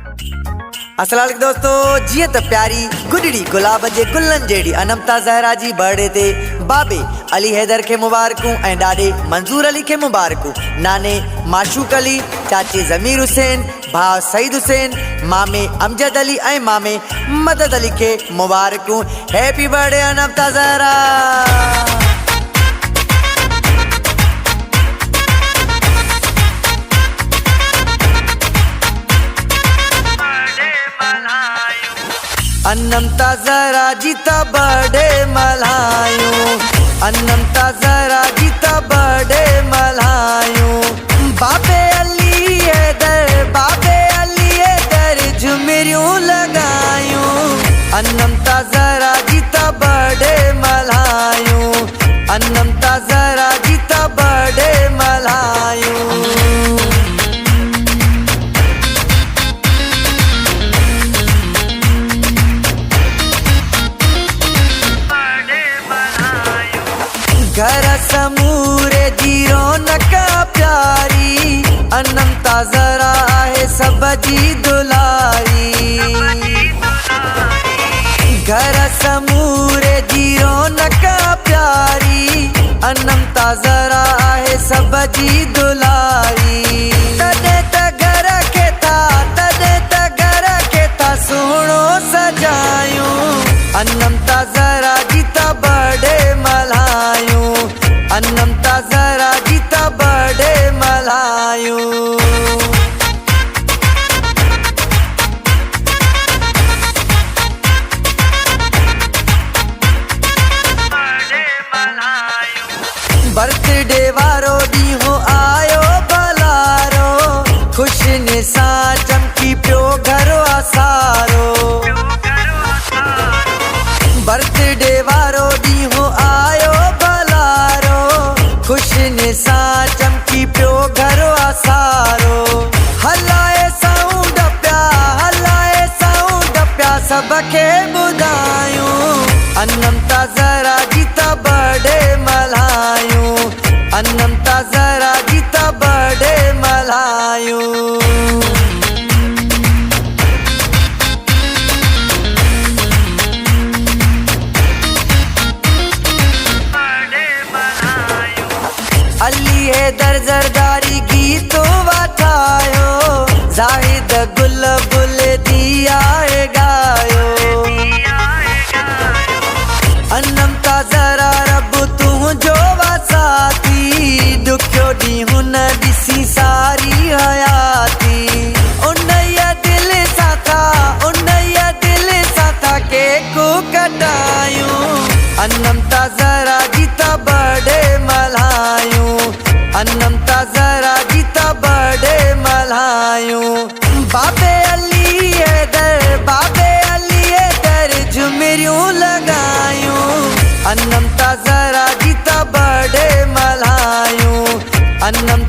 अस्सलाम दोस्तों, जिए त प्यारी गुडड़ी गुलाब जे गुलन जेड़ी अनमता ज़हरा जी बर्थडे ते बाबे अली हैदर के मुबारकूं ऐं ॾाॾे मंजूर अली के मुबारकूं। नाने माशूक अली, चाचे ज़मीर हुसैन, भाउ सईद हुसैन, मामे अमजद अली ऐं मामे मदद अली के मुबारकूं। Happy birthday Anmata Zahra. अनमता ज़हरा जी ता बर्थडे मल्हायूं, अनमता ज़हरा जी ता बर्थडे मल्हायूं। बाबे अली हैदर झुमरियूं लगायूं। अनमता ज़हरा जी ता बर्थडे मल्हायूं, अनमता ज़हरा जी ता बर्थडे मल्हायूं। घर समूरे जी रौनक प्यारी, अनमता ज़हरा है सब जी दुलारी। घर समूरे जी रौनक प्यारी, अनमता ज़हरा है सब जी दुलारी। तदे त घर के था सोहणो सजायूं। अनमता ज़हरा जी ता बर्थडे मल्हायूं, अनमता ज़हरा जी ता बर्थडे मल्हायूं। बर्थडे वारो ॾींहुं आयो भलारो, ख़ुशियुनि सां चमकी पियो घर आसारो। बर्थडे वारो ॾींहुं आयो भलारो, ख़ुशियुनि सां चमकी पियो घर आसारो। हलाए साउंड पिया सबखे ॿुधायूं। अनमता ज़हरा जी ता बर्थडे मल्हायूं, अनमता ज़हरा जी ता बर्थडे मल्हायूं। अली हैदर ज़रदारी गीतो वठायो, ज़ाहिद गुल बुल दिया गायो। अनमता ज़हरा रब तुंहिंजो वसाती, ॾुखियो ॾींहुं न ॾिसी सारी हयाती। उनया दिल सां था केक कटायूं। अनमता ज़हरा जी ता बर्थडे मल्हायूं, अनमता ज़हरा जी ता बर्थडे मल्हायूं। बाबे अली हैदर झुमरियूं लगायूं। अनमता ज़हरा जी ता बर्थडे मल्हायूं, अनमता